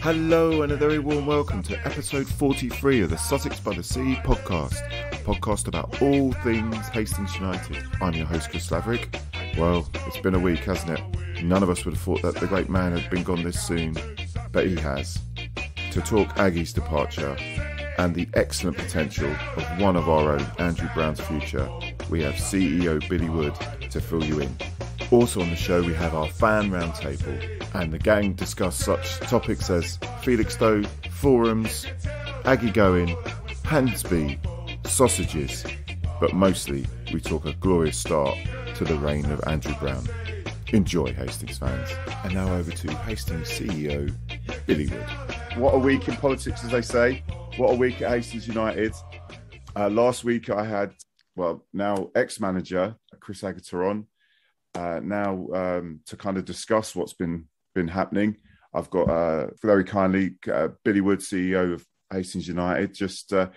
Hello and a very warm welcome to episode 43 of the Sussex by the Sea podcast, a podcast about all things Hastings United. I'm your host, Chris Laverick. Well, it's been a week, hasn't it? None of us would have thought that the great man had been gone this soon, but he has. To talk Aggie's departure and the excellent potential of one of our own, Andrew Brown's future, we have CEO Billy Wood to fill you in. Also on the show, we have our fan roundtable, and the gang discuss such topics as Felixstowe, forums, Aggie going, Hansby, sausages, but mostly we talk a glorious start to the reign of Andrew Brown. Enjoy, Hastings fans. And now over to Hastings CEO Billy Wood. What a week in politics, as they say. What a week at Hastings United. Last week I had, now ex-manager Chris Agata on. To kind of discuss what's been happening. I've got very kindly Billy Wood, CEO of Hastings United. Just I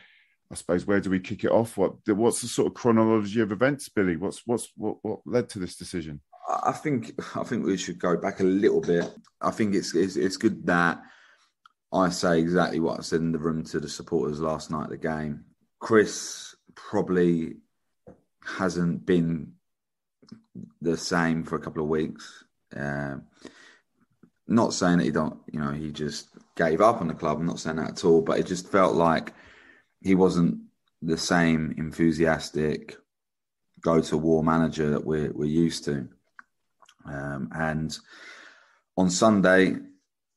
suppose, where do we kick it off? What's the sort of chronology of events, Billy? What led to this decision? I think we should go back a little bit. I think it's good that I say exactly what I said in the room to the supporters last night at the game. Chris probably hasn't been the same for a couple of weeks. Not saying that he just gave up on the club. I'm not saying that at all, but it just felt like he wasn't the same enthusiastic go-to-war manager that we're used to. And on Sunday,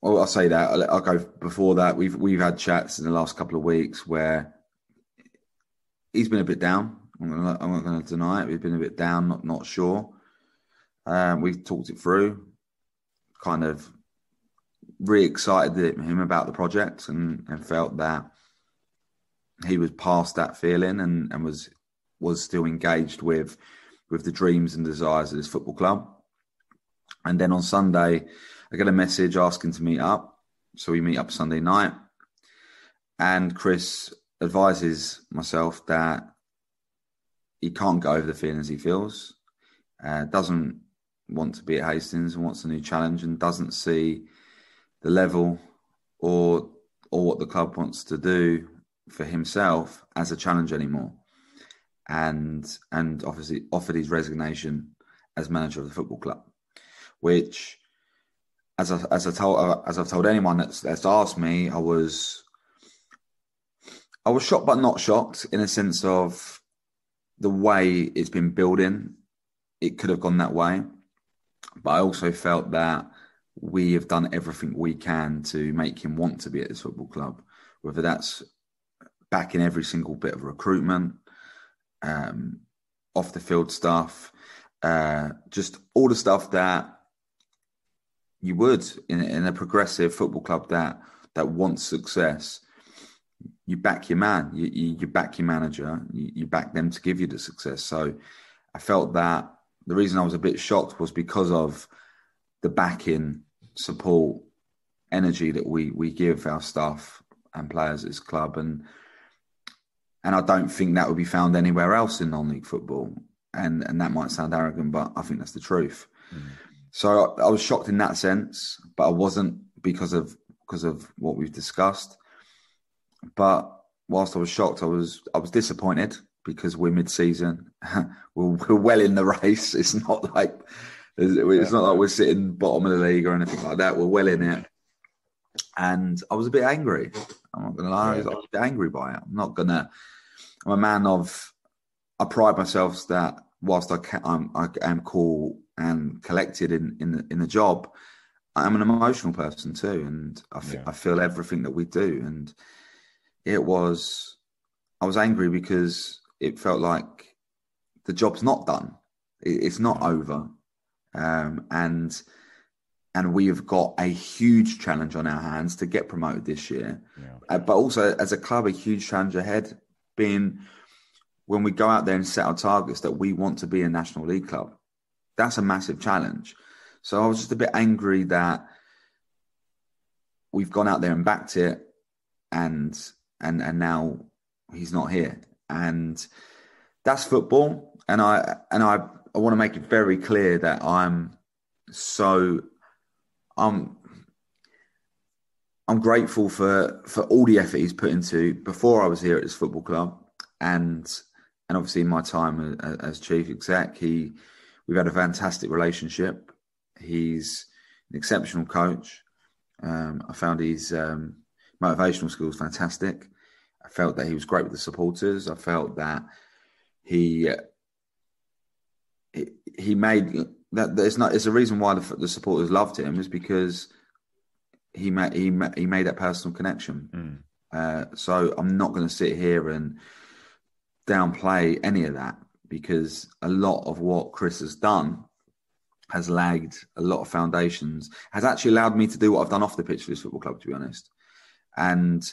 well, I'll say that. I'll go before that. We've had chats in the last couple of weeks where he's been a bit down. I'm not going to deny it. We've been a bit down, not sure. We've talked it through, kind of re-excited him about the project and felt that he was past that feeling and was still engaged with the dreams and desires of this football club. And then on Sunday, I get a message asking to meet up. So we meet up Sunday night. And Chris advises myself that he can't go over the feelings he feels, doesn't want to be at Hastings and wants a new challenge, and doesn't see the level or what the club wants to do for himself as a challenge anymore. And obviously offered his resignation as manager of the football club, which, as I've told anyone that's asked me, I was shocked but not shocked, in a sense of the way it's been building. It could have gone that way, but I also felt that we have done everything we can to make him want to be at this football club, whether that's backing every single bit of recruitment, off the field stuff, just all the stuff that you would in a progressive football club that wants success. You back your man, you back your manager, you back them to give you the success. So I felt that the reason I was a bit shocked was because of the backing, support, energy that we give our staff and players at this club. And I don't think that would be found anywhere else in non-league football. And that might sound arrogant, but I think that's the truth. Mm. So I was shocked in that sense, but I wasn't because of what we've discussed. But whilst I was shocked, I was disappointed because we're mid-season. we're well in the race. It's not like we're sitting bottom of the league or anything like that. We're well in it. And I was a bit angry. I'm not going to lie. I was a bit angry by it. I'm a man of... I pride myself that whilst I am cool and collected in the job, I am an emotional person too. And I feel everything that we do. And I was angry because it felt like the job's not done. It's not over. And we have got a huge challenge on our hands to get promoted this year. Yeah. But also as a club, a huge challenge ahead, being when we go out there and set our targets that we want to be a National League club. That's a massive challenge. So I was just a bit angry that we've gone out there and backed it and now he's not here. And that's football. And I want to make it very clear that I'm I'm grateful for all the effort he's put into before I was here at this football club, and obviously in my time as chief exec. We've had a fantastic relationship. He's an exceptional coach. I found his motivational skills fantastic. I felt that he was great with the supporters. I felt that he made that. It's a reason why the supporters loved him, is because he made that personal connection. So I'm not going to sit here and downplay any of that, because a lot of what Chris has done has lagged a lot of foundations, has actually allowed me to do what I've done off the pitch for this football club, to be honest. And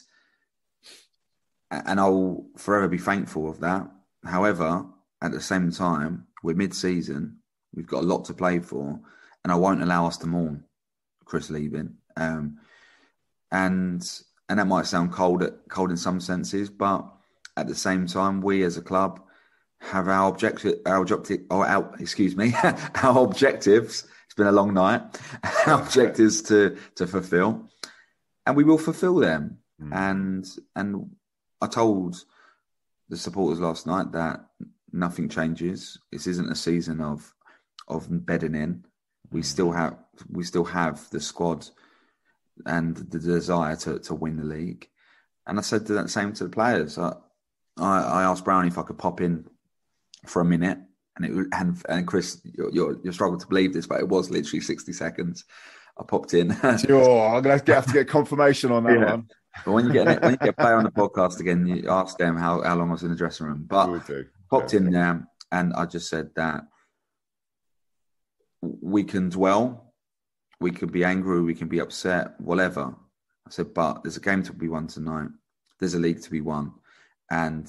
I'll forever be thankful of that. However, at the same time, we're mid-season, we've got a lot to play for, and I won't allow us to mourn Chris leaving. And that might sound cold in some senses, but at the same time, we as a club have our objectives. It's been a long night. Our objectives to fulfil, and we will fulfil them. And I told the supporters last night that nothing changes. This isn't a season of bedding in. We still have the squad and the desire to win the league. And I said the same to the players. I asked Brownie if I could pop in for a minute, and Chris, you're struggling to believe this, but it was literally 60 seconds. I popped in. Sure, I'm gonna have to get confirmation on that one. But when you get a player on the podcast again, you ask them how long I was in the dressing room. But popped in there, and I just said that we can dwell, we can be angry, we can be upset, whatever. I said, but there's a game to be won tonight. There's a league to be won, and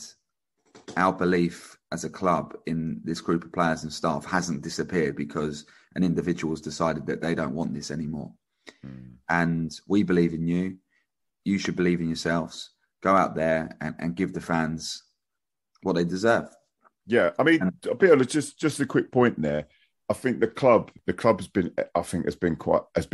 our belief as a club in this group of players and staff hasn't disappeared because an individual has decided that they don't want this anymore. And we believe in you. You should believe in yourselves. Go out there and give the fans what they deserve. Yeah, I mean, I'll be honest, just a quick point there. I think the club has been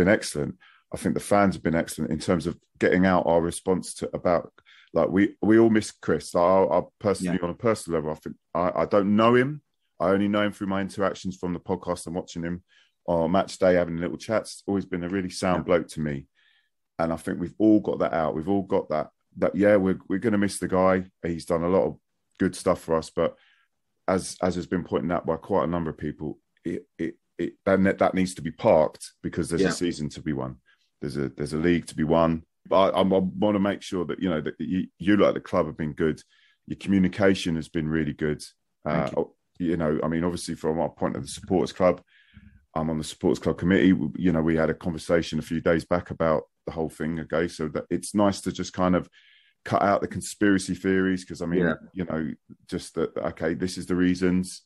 excellent. I think the fans have been excellent in terms of getting out our response to about, like, we all miss Chris. I personally, on a personal level, I think I don't know him. I only know him through my interactions from the podcast and watching him on match day, having little chats. Always been a really sound bloke to me. And I think we've all got that out. We've all got that we're going to miss the guy. He's done a lot of good stuff for us. But as has been pointed out by quite a number of people, that needs to be parked because there's a season to be won. There's a league to be won. But I want to make sure that, that you like the club have been good. Your communication has been really good. I mean, obviously from our point of the supporters club, I'm on the supporters club committee. We had a conversation a few days back about the whole thing. Okay, so that it's nice to just kind of cut out the conspiracy theories, because I mean, just that. Okay, this is the reasons.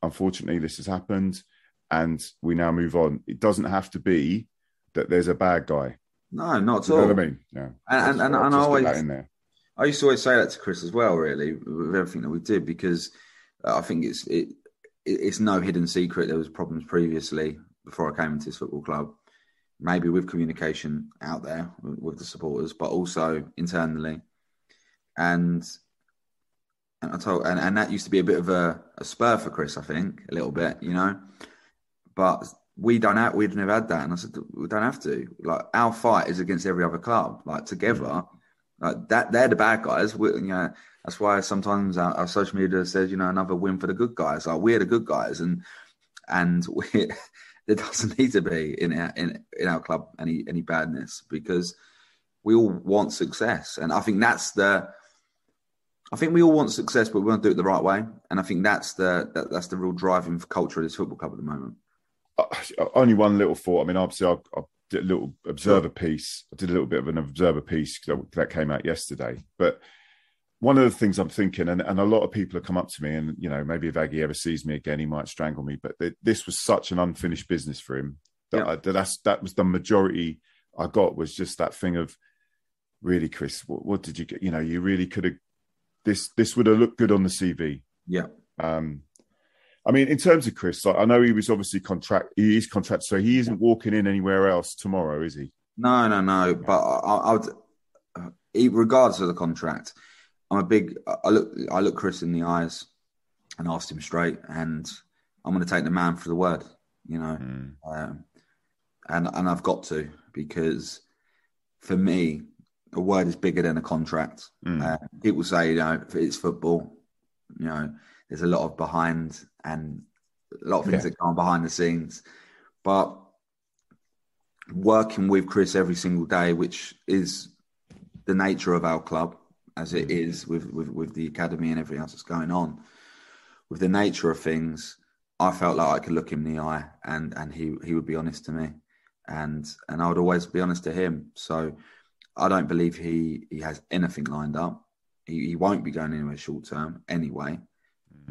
Unfortunately, this has happened, and we now move on. It doesn't have to be that there's a bad guy. No, not at all. You know what I mean? Yeah. And I always get that in there. I used to always say that to Chris as well, really, with everything that we did, because I think it's no hidden secret there was problems previously before I came into this football club, maybe with communication out there with the supporters, but also internally. And that used to be a bit of a spur for Chris, I think, a little bit, but we'd never had that. And I said, we don't have to. Like, our fight is against every other club, like, together. Like, that, they're the bad guys. That's why sometimes our social media says, another win for the good guys. Like, we're the good guys, and there doesn't need to be in our club any badness, because we all want success. And I think we all want success, but we want to do it the right way. And I think that's the real driving culture of this football club at the moment. Only one little thought. I mean, obviously, I did a little observer piece. I did a little bit of an observer piece that came out yesterday. But one of the things I'm thinking, and a lot of people have come up to me, and maybe if Aggie ever sees me again, he might strangle me. But this was such an unfinished business for him that was the majority I got, was just that thing of, really, Chris, what did you get? You really could have. This would have looked good on the CV. Yeah. I mean, in terms of Chris, I know he was obviously he is contracted, so he isn't walking in anywhere else tomorrow, is he? No. But I would, regardless of the contract, I look Chris in the eyes and asked him straight, and I'm going to take the man for the word, you know, and I've got to, because for me, a word is bigger than a contract. People say, it's football, there's a lot of behind and a lot of things that go on behind the scenes, but working with Chris every single day, which is the nature of our club, as it is with the academy and everything else that's going on, with the nature of things, I felt like I could look him in the eye and he would be honest to me, and I would always be honest to him. So I don't believe he has anything lined up. He won't be going anywhere short term anyway.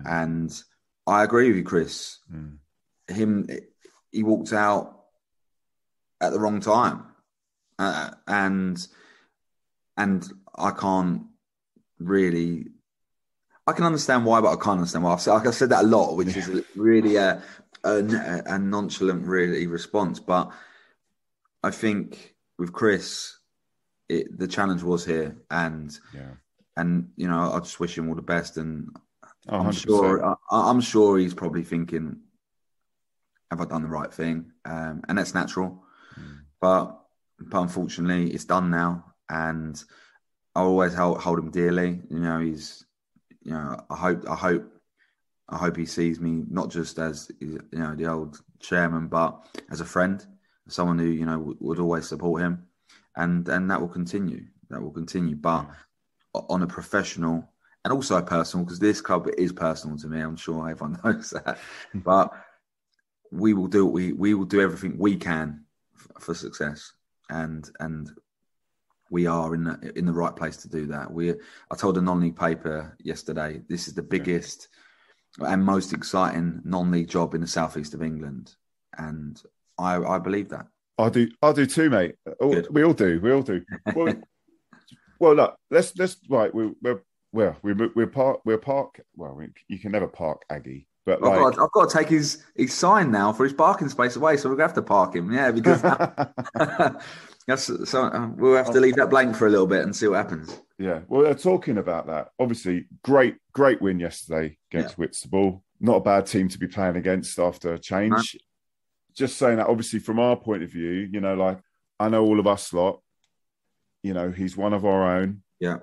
And I agree with you, Chris. He walked out at the wrong time, and I can't really. I can understand why, but I can't understand why. I've said that a lot, which is really a nonchalant, really response. But I think with Chris, the challenge was here, and I just wish him all the best. And I'm sure he's probably thinking, have I done the right thing? And that's natural, but unfortunately, it's done now, and I always hold him dearly. I hope he sees me not just as the old chairman, but as a friend, someone who would always support him, and that will continue. But on a professional and also a personal, because this club is personal to me. I'm sure everyone knows that. But we will do everything we can for success, and we are in the right place to do that. I told a non-league paper yesterday, this is the biggest and most exciting non-league job in the southeast of England, and I believe that. I do too, mate. We all do. Well, look, let's right. We're park. Well, you can never park Aggie. But I've got to take his sign now for his parking space away, so we're going to have to park him. Yeah, because we'll have to leave that blank for a little bit and see what happens. Yeah, well, they're talking about that. Obviously, great win yesterday against Whitstable. Not a bad team to be playing against after a change. No. Just saying that, obviously, from our point of view, I know all of us lot. He's one of our own. Yeah,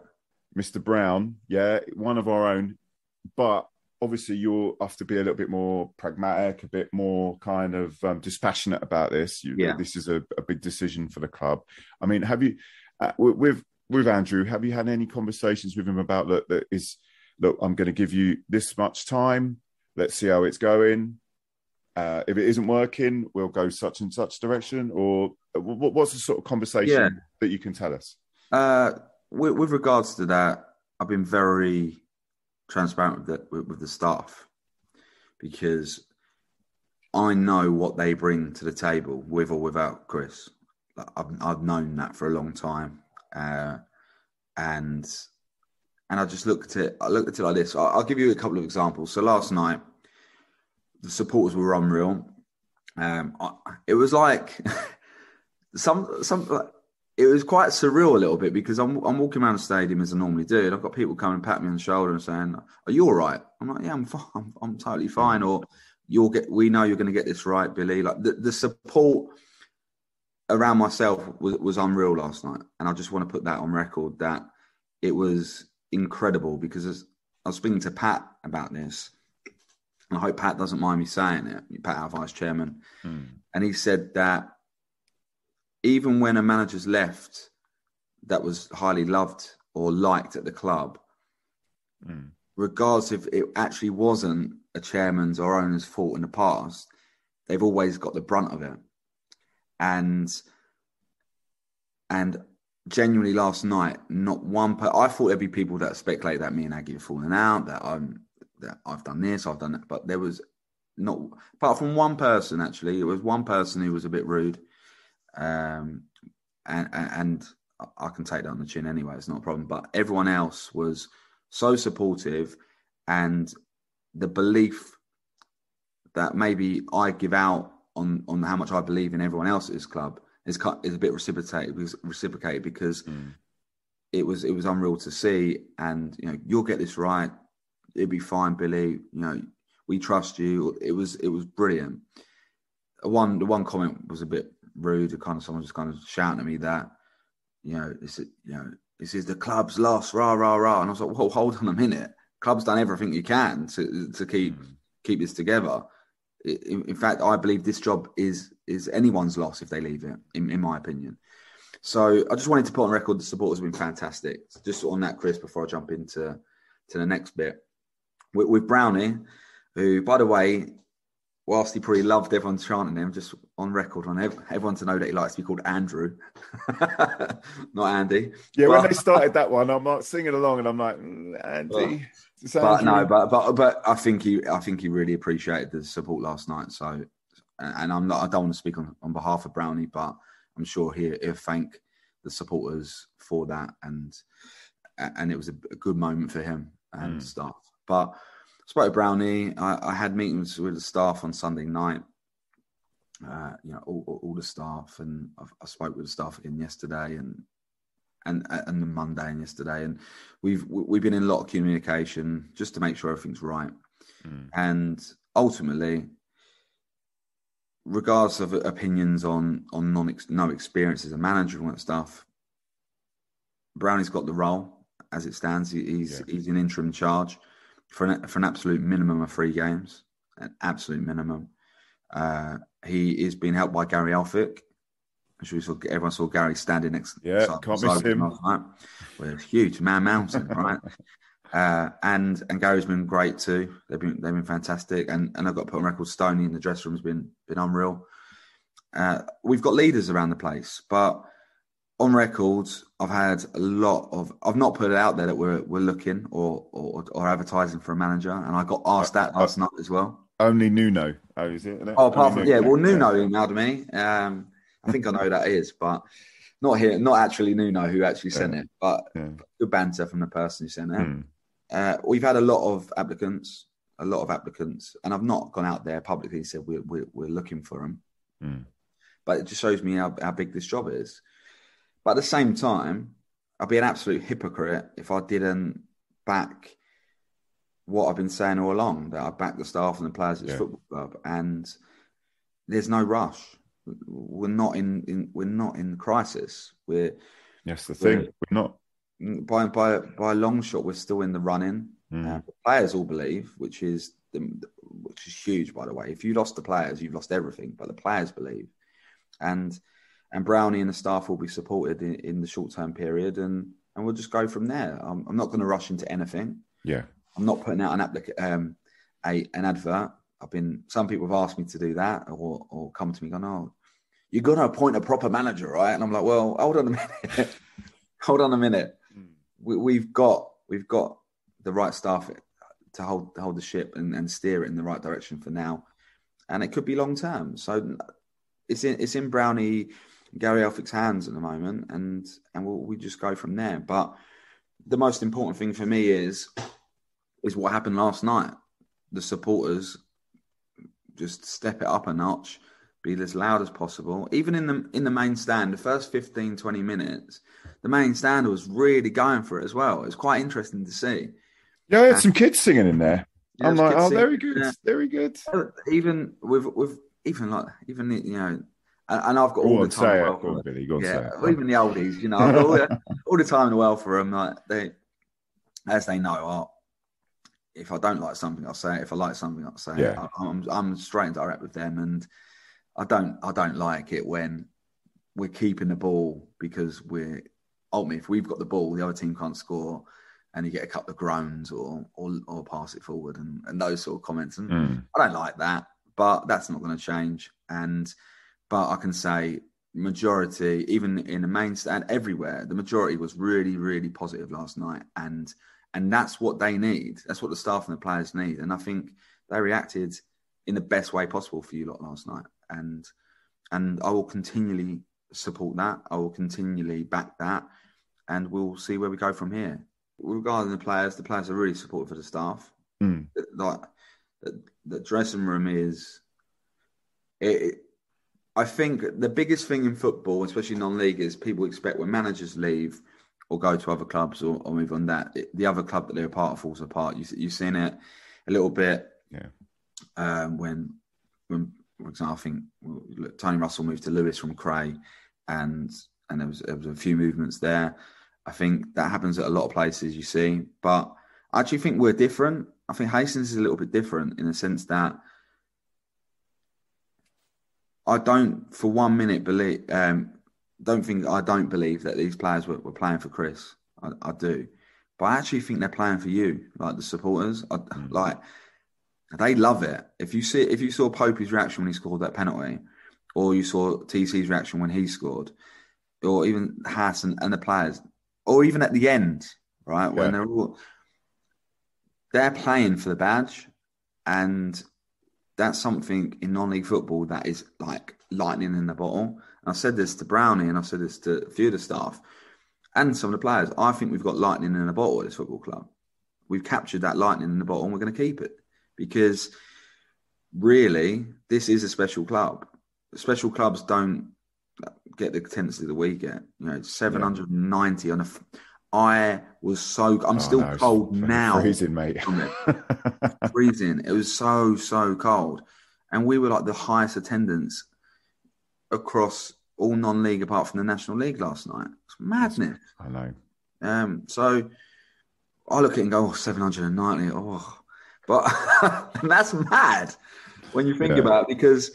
Mr. Brown. Yeah, one of our own, but. Obviously, you'll have to be a little bit more pragmatic, a bit more kind of dispassionate about this. This is a big decision for the club. I mean, have you, with Andrew, have you had any conversations with him about, look, I'm going to give you this much time. Let's see how it's going. If it isn't working, we'll go such and such direction. Or what's the sort of conversation that you can tell us? With regards to that, I've been very transparent with the staff, because I know what they bring to the table with or without Chris. I've known that for a long time, and I just looked at it. I looked at it like this. I'll give you a couple of examples. So last night, the supporters were unreal. It was like it was quite surreal a little bit, because I'm walking around the stadium as I normally do, and I've got people coming and patting me on the shoulder and saying, "Are you all right?" I'm like, "Yeah, I'm fine. I'm totally fine." Or we know you're going to get this right, Billy. Like the support around myself was unreal last night, and I just want to put that on record that it was incredible, because as I was speaking to Pat about this, and I hope Pat doesn't mind me saying it, Pat, our vice chairman, and he said that even when a manager's left that was highly loved or liked at the club, regardless if it actually wasn't a chairman's or owner's fault in the past, they've always got the brunt of it. And genuinely last night, not one I thought there'd be people that speculate that me and Aggie are falling out, that I've done this, I've done that, but there was not, apart from one person, actually, it was one person who was a bit rude. And I can take that on the chin anyway, it's not a problem, but everyone else was so supportive, and the belief that maybe I give out on how much I believe in everyone else at this club, is a bit reciprocated because it was unreal to see. And you'll get this right. It'll be fine, Billy. We trust you. It was brilliant. The one comment was a bit rude. Someone just kind of shouting at me that this is the club's loss, rah rah rah. And I was like, well, hold on a minute. Club's done everything you can to keep this together. In fact, I believe this job is anyone's loss if they leave it, in my opinion. So I just wanted to put on record the supporters have been fantastic. Just on that, Chris, before I jump into the next bit. With Brownie, who, by the way, whilst he probably loved everyone chanting him, just on record, on everyone to know that he likes to be called Andrew, not Andy. Yeah, when they started that one, I'm like singing along, and I'm like, Andy. But I think he really appreciated the support last night. So, and I don't want to speak on behalf of Brownie, but I'm sure he'll thank the supporters for that, and it was a good moment for him and staff. But I spoke to Brownie. I had meetings with the staff on Sunday night. All the staff, and I spoke with the staff again yesterday, and the Monday and yesterday, and we've been in a lot of communication just to make sure everything's right. And ultimately, regardless of opinions on no experience as a manager and all that stuff, Brownie's got the role as it stands. He's in interim charge for an absolute minimum of 3 games, an absolute minimum. He is being helped by Gary Elphick. I'm sure everyone saw Gary standing next. Can't miss him. Well, it's huge, Man Mountain, right? And Gary's been great too. They've been fantastic, and I've got to put on record, Stoney in the dressing room's been unreal. We've got leaders around the place, but on record, I've not put it out there that we're looking or advertising for a manager, and I got asked that last night as well. Only Nuno, is it? Apart from Nuno emailed me. I think I know who that is, but not actually Nuno who actually sent it, but good banter from the person who sent it. We've had a lot of applicants, and I've not gone out there publicly and said we're looking for them. But it just shows me how big this job is. But at the same time, I'd be an absolute hypocrite if I didn't back what I've been saying all along, that I back the staff and the players at this football club, and there's no rush. We're not in crisis. We're not by a long shot. We're still in the running. The players all believe, which is huge, by the way. If you lost the players, you've lost everything. But the players believe, and Brownie and the staff will be supported in the short term period, and we'll just go from there. I'm not going to rush into anything. Yeah, I'm not putting out an advert. Some people have asked me to do that, or come to me going, "Oh, you're going to appoint a proper manager, right?" And I'm like, "Well, hold on a minute. We've got the right staff to hold the ship and steer it in the right direction for now, and it could be long term. So it's in Brownie, Gary Elphick's hands at the moment, and we just go from there. But the most important thing for me is what happened last night. The supporters just step it up a notch, be as loud as possible. Even in the main stand, the first 15, 20 minutes, the main stand was really going for it as well. It was quite interesting to see. Yeah, I had some kids singing in there. Yeah, I'm like, very good, very good. Even and I've got all the time. Go on, Billy. Go on, say it. Even the oldies, I've got all the time in the world for them. Like as they know, if I don't like something, I'll say it. If I like something, I'll say it. I'm straight and direct with them, and I don't like it when we're keeping the ball because ultimately, if we've got the ball, the other team can't score, and you get a couple of groans or pass it forward and those sort of comments. And I don't like that, but that's not going to change. But I can say majority, even in the main stand, everywhere, the majority was really, really positive last night. And that's what they need. That's what the staff and the players need. And I think they reacted in the best way possible for you lot last night. And I will continually support that. I will continually back that. And we'll see where we go from here. Regarding the players are really supportive of the staff. Like the dressing room is... I think the biggest thing in football, especially non-league, is people expect when managers leave or go to other clubs or move on the other club that they're a part of falls apart. You've seen it a little bit. When, for example, I think Tony Russell moved to Lewes from Cray, and there was a few movements there. I think that happens at a lot of places you see, but I actually think we're different. I think Hastings is a little bit different in the sense that I don't, for 1 minute, don't believe that these players were playing for Chris. I do, but I actually think they're playing for you, like the supporters. Like they love it. If you saw Popey's reaction when he scored that penalty, or you saw TC's reaction when he scored, or even Haas and the players, or even at the end, right when they're playing for the badge, and that's something in non-league football that is like lightning in the bottle. And I said this to Brownie, and I said this to a few of the staff and some of the players. I think we've got lightning in the bottle at this football club. We've captured that lightning in the bottle, and we're going to keep it, because really, this is a special club. Special clubs don't get the intensity that we get. 790 on a. I'm still cold now. Freezing, mate. Freezing. It was so cold. And we were like the highest attendance across all non-league apart from the National League last night. It's madness. I know. So I look at it and go, 790. But that's mad when you think about it, because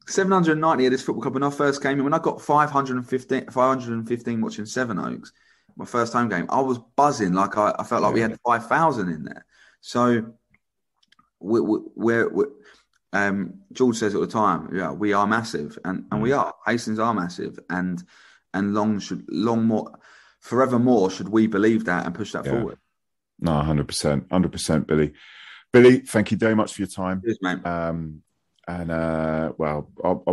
790 at this football club when I first came in, when I got 515 watching Sevenoaks, my first home game, I was buzzing. Like I felt like we had 5,000 in there. So we're George says it all the time. Yeah, we are massive, and we are. Hastings are massive, and forevermore should we believe that and push that forward. No, 100%, Billy. Billy, thank you very much for your time. Cheers, mate.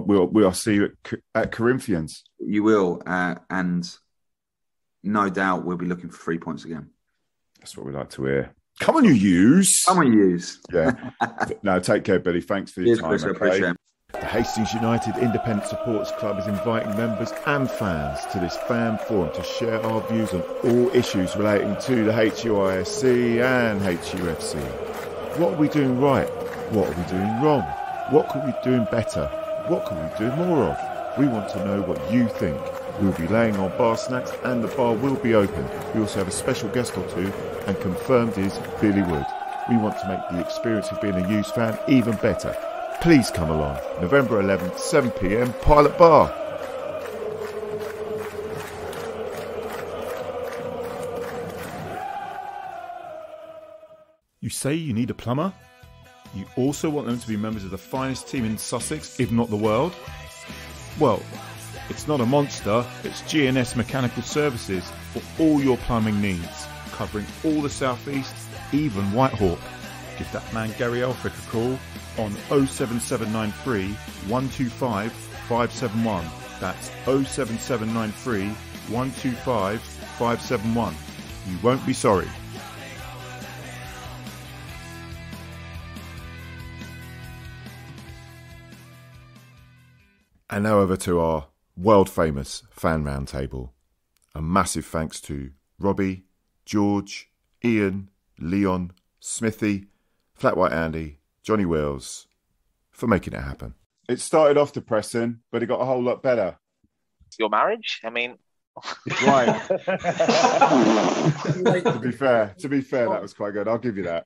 We'll see you at Corinthians. You will, and no doubt we'll be looking for 3 points again. That's what we like to hear. Come on, you use. Yeah. No, take care, Billy. Thanks for your time. Chris, I appreciate it. The Hastings United Independent Supporters Club is inviting members and fans to this fan forum to share our views on all issues relating to the HUISC and HUFC. What are we doing right? What are we doing wrong? What could we be doing better? What could we do more of? We want to know what you think. We'll be laying on bar snacks and the bar will be open. We also have a special guest or two, and confirmed is Billy Wood. We want to make the experience of being a Hughes fan even better. Please come along. November 11th, 7 p.m, Pilot Bar. You say you need a plumber? You also want them to be members of the finest team in Sussex, if not the world? Well, it's not a monster, it's G&S Mechanical Services for all your plumbing needs, covering all the South East, even Whitehawk. Give that man Gary Elphick a call on 07793 125 571. That's 07793 125 571. You won't be sorry. And now over to our world famous fan roundtable. A massive thanks to Robbie, George, Ian, Leon, Smithy, Flat White Andy, Johnny Wills for making it happen. It started off depressing, but it got a whole lot better. Your marriage? I mean, right. To be fair, that was quite good. I'll give you that.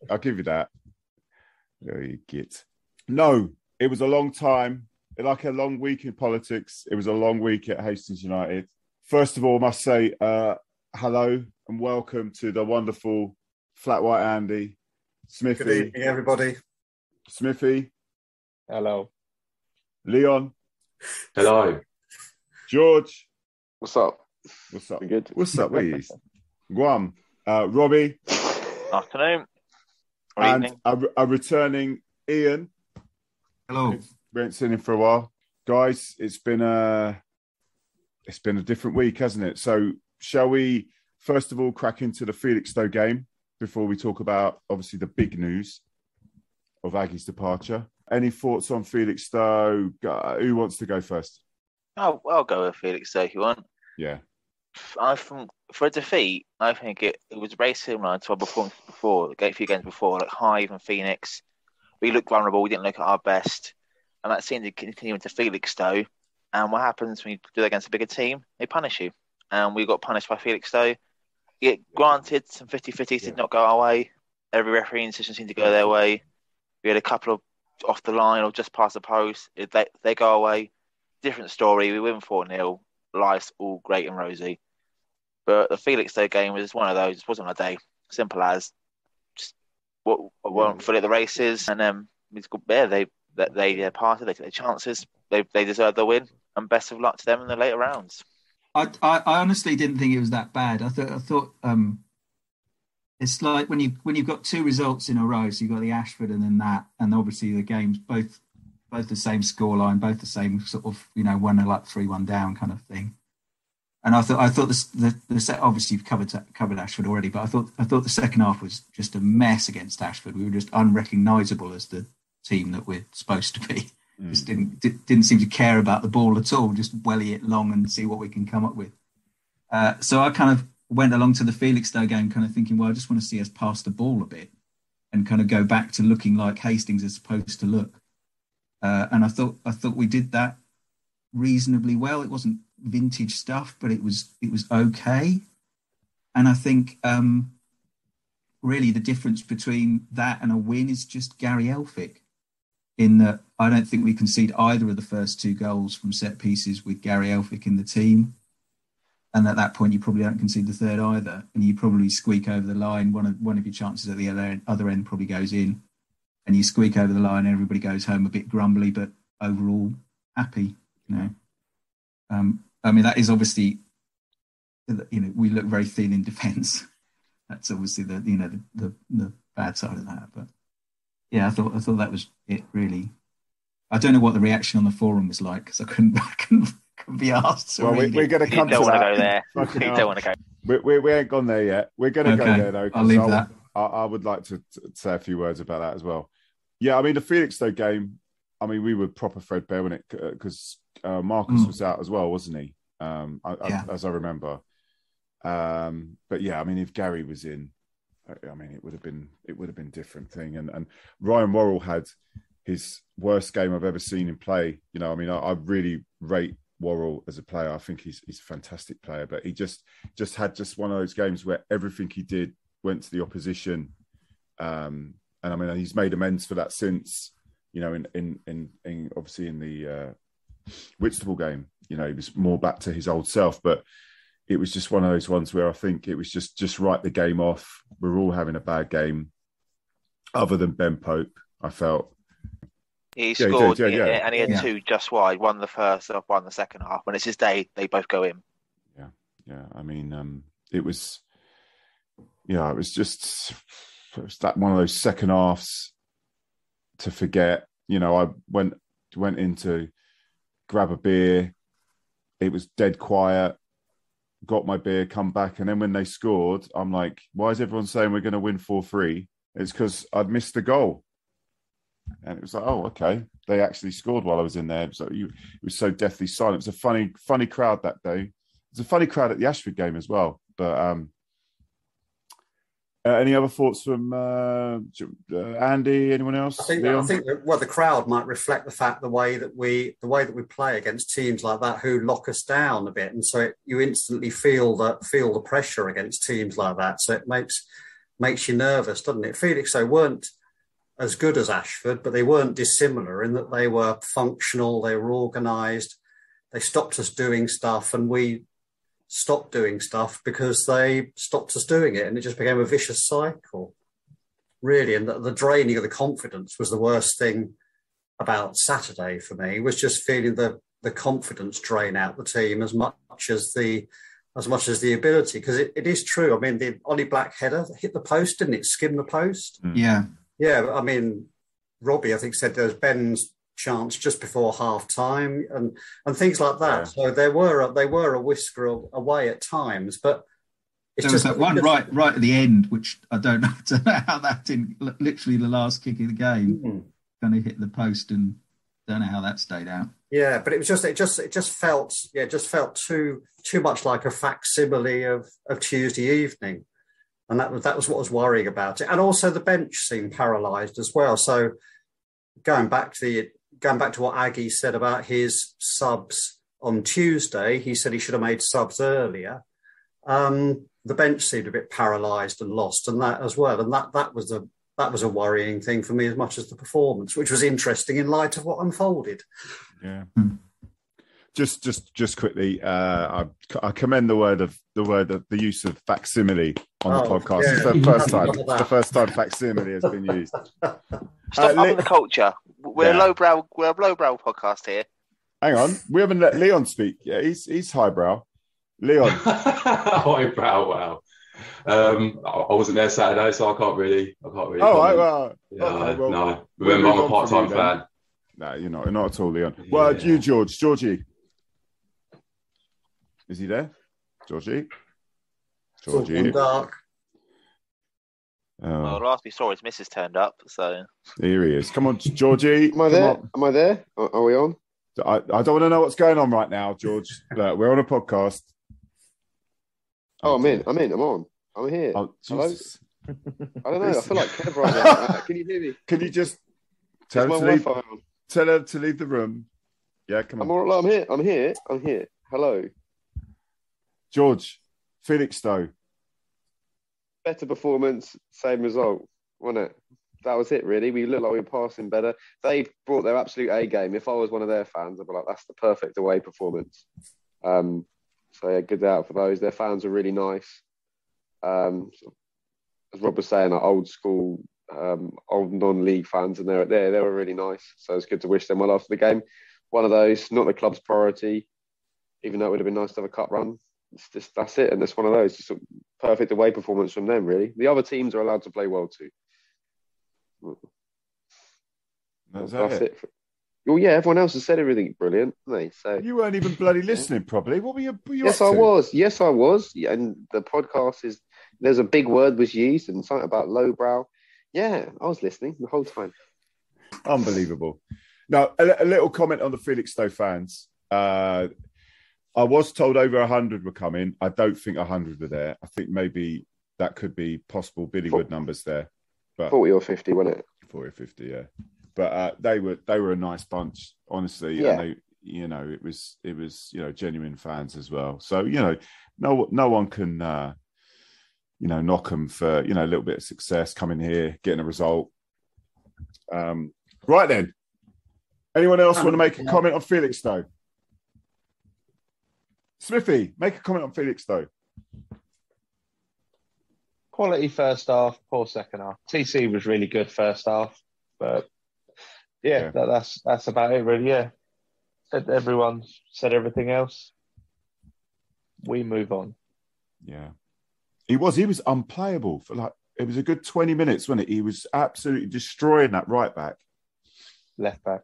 There you get. No, it was a long time. Like a long week in politics. It was a long week at Hastings United. First of all, I must say hello and welcome to the wonderful Flat White Andy, Smithy. Good evening, everybody. Smithy. Hello. Leon. Hello. George. What's up? What's up? You good? What's up? Where are you? Guam. Robbie. Afternoon. Or and evening. a returning Ian. Hello. We haven't seen him for a while. Guys, it's been a different week, hasn't it? So shall we, first of all, crack into the Felixstowe game before we talk about, obviously, the big news of Aggie's departure? Any thoughts on Felixstowe? Who wants to go first? I'll go with Felixstowe if you want. Yeah. For a defeat, I think it was very similar to our performance before, a few games before, like Hive and Phoenix. We looked vulnerable, we didn't look at our best, and that seemed to continue into Felixstowe. And what happens when you do that against a bigger team? They punish you. And we got punished by Felixstowe. Granted, some 50-50s did not go our way. Every refereeing decision seemed to go their way. We had a couple of off the line or just past the post. They go away. Different story. We win 4-0. Life's all great and rosy. But the Felixstowe game was one of those. It wasn't a day. Simple as. Just weren't fully at the races. And they parted. They took their chances. They deserved the win. And best of luck to them in the later rounds. I honestly didn't think it was that bad. I thought it's like when you've got two results in a row. So you've got the Ashford and then that, and obviously the games both the same scoreline, both the same sort of 1-0 up, 3-1 down kind of thing. And I thought the set, obviously you've covered Ashford already, but I thought the second half was just a mess against Ashford. We were just unrecognisable as the team that we're supposed to be. Just didn't seem to care about the ball at all. Just welly it long and see what we can come up with. So I kind of went along to the Felixstowe game, kind of thinking, well, I just want to see us pass the ball a bit and kind of go back to looking like Hastings is supposed to look. And I thought we did that reasonably well. It wasn't vintage stuff, but it was okay. And I think really the difference between that and a win is just Gary Elphick, in that I don't think we concede either of the first two goals from set pieces with Gary Elphick in the team. And at that point, you probably don't concede the third either. And you probably squeak over the line. One of your chances at the other end probably goes in. And you squeak over the line, everybody goes home a bit grumbly, but overall happy, I mean, that is obviously, we look very thin in defence. That's obviously the bad side of that. But yeah, I thought that was it really. I don't know what the reaction on the forum was like because I couldn't be asked. Well, we're going to come to that. You don't want to go there. You don't want to go. We ain't gone there yet. We're going to go there though. I'll leave that. I would like to say a few words about that as well. Yeah, I mean, the Felixstowe game, I mean, we were proper threadbare when because Marcus was out as well, wasn't he? As I remember. But yeah, I mean, if Gary was in, I mean, it would have been different thing. And Ryan Worrell had his worst game I've ever seen him play. I mean, I really rate Worrell as a player. I think he's a fantastic player, but he just had one of those games where everything he did went to the opposition. And I mean, he's made amends for that since, in obviously in the Whitstable game, he was more back to his old self. But it was just one of those ones where I think it was just write the game off. We're all having a bad game, other than Ben Pope, I felt. He scored, and he had two just wide. One the first half, one the second half. When it's his day, they both go in. Yeah. I mean, it was that one of those second halves to forget. I went in to grab a beer. It was dead quiet. Got my beer, come back, and then when they scored, I'm like, why is everyone saying we're going to win 4-3? It's because I'd missed the goal. And it was like, oh, okay. They actually scored while I was in there. So it was so deathly silent. It was a funny crowd that day. It was a funny crowd at the Ashford game as well. But any other thoughts from Andy? Anyone else? I think the crowd might reflect the fact the way that we play against teams like that who lock us down a bit, and so you instantly feel the pressure against teams like that. So it makes you nervous, doesn't it? Felixstowe weren't as good as Ashford, but they weren't dissimilar in that they were functional, they were organised, they stopped us doing stuff, and we stopped doing stuff because they stopped us doing it, and it just became a vicious cycle, really. And the draining of the confidence was the worst thing about Saturday for me, was just feeling the confidence drain out the team as much as the ability, because it is true. I mean, the Ollie Black header hit the post, didn't it? Skim the post. Yeah. I mean, Robbie, I think, said there's Ben's chance just before half time and things like that. Yeah. So they were a whisker away at times, but there was that one right at the end, which I don't know how that didn't, literally the last kick of the game, kind of hit the post, and Don't know how that stayed out. Yeah, but it just felt too much like a facsimile of Tuesday evening, and that was what was worrying about it. And also the bench seemed paralysed as well. So going back to what Aggie said about his subs on Tuesday, he said he should have made subs earlier. The bench seemed a bit paralysed and lost, and that as well. And that was a worrying thing for me as much as the performance, which was interesting in light of what unfolded. Yeah. Just quickly, I commend the use of facsimile on the podcast. Yeah. It's the first time facsimile has been used. Stop upping the culture. We're a lowbrow podcast here. Hang on, we haven't let Leon speak. Yeah, he's highbrow. Leon. Highbrow, wow. I wasn't there Saturday, so I can't really. Oh, well. No. Remember, I'm a part-time fan. No, you're not at all, Leon. Well, you, Georgie. Is he there? Georgie. Dark. Well, last we saw his missus turned up, so here he is. Come on, Georgie. Am I there? Am I there? Are we on? I don't want to know what's going on right now, George. Look, we're on a podcast. Oh, I'm on. I'm here. Oh, hello? I don't know. I feel like Kev right now. Can you hear me? Can you just tell her to leave the room? Yeah, come on. I'm here. Hello. George, Felixstowe. Better performance, same result, wasn't it? That was it, really. We looked like we were passing better. They brought their absolute A game. If I was one of their fans, I'd be like, that's the perfect away performance. So, yeah, good out for those. Their fans are really nice. As Rob was saying, old school, old non-league fans, and they were really nice. So it's good to wish them well after the game. One of those, not the club's priority, even though it would have been nice to have a cup run. It's just, that's it, and it's one of those, just a perfect away performance from them, really. The other teams are allowed to play well too. That's it. Well, yeah, everyone else has said everything brilliant, haven't they? So you weren't even bloody listening properly. What were you Yes, I was. Yes, I was. Yeah, and the podcast is, there's a big word was used and something about lowbrow. Yeah, I was listening the whole time. Unbelievable. Now, a little comment on the Felixstowe fans. I was told over 100 were coming. I don't think 100 were there. I think maybe that could be possible Billy Wood numbers there. But 40 or 50, wasn't it? 40 or 50, yeah. But they were a nice bunch, honestly. Yeah. And it was genuine fans as well. So no one can knock them for a little bit of success coming here, getting a result. Right then, anyone else want to make a comment on Felixstowe? Smithy, make a comment on Felixstowe. Quality first half, poor second half. TC was really good first half, but that's about it really. Yeah, everyone said everything else. We move on. Yeah, he was unplayable for it was a good 20 minutes, wasn't it? He was absolutely destroying that right back, left back.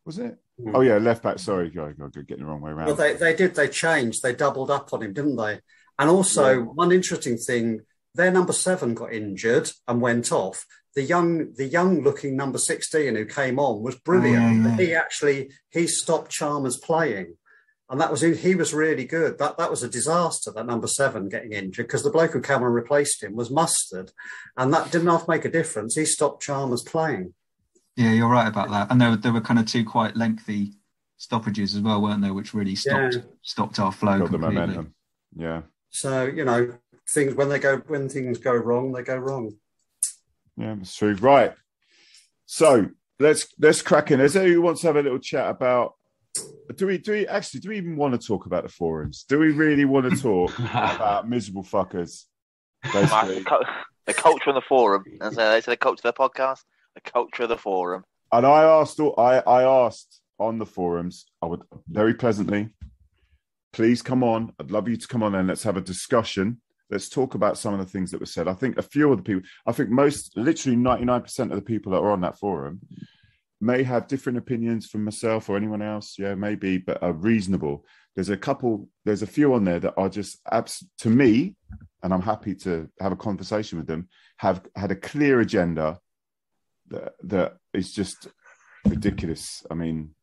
Was it? Oh yeah, left back. Sorry, getting the wrong way around. Well, they changed. They doubled up on him, didn't they? And also one interesting thing. Their number 7 got injured and went off. The young looking number 16 who came on was brilliant. Oh, yeah. He stopped Chalmers playing, and he was really good. That was a disaster, that number 7 getting injured, because the bloke who came and replaced him was Mustard, and that didn't half make a difference. He stopped Chalmers playing. Yeah, you're right about that. And there were kind of 2 quite lengthy stoppages as well, weren't there, which really stopped our flow completely. The momentum. Yeah. So things when things go wrong, they go wrong. Yeah, that's true. Right. So let's crack in. Is there who wants to have a little chat about? Do we even want to talk about the forums? Do we really want to talk about miserable fuckers? The culture of the forum. As they say, the culture of the podcast. The culture of the forum. And I asked on the forums. I would very pleasantly, please come on. I'd love you to come on and let's have a discussion. Let's talk about some of the things that were said. I think a few of the people, literally 99% of the people that are on that forum may have different opinions from myself or anyone else. Yeah, maybe, but are reasonable. There's a few on there that are just, to me, and I'm happy to have a conversation with them, have had a clear agenda that is just ridiculous. I mean,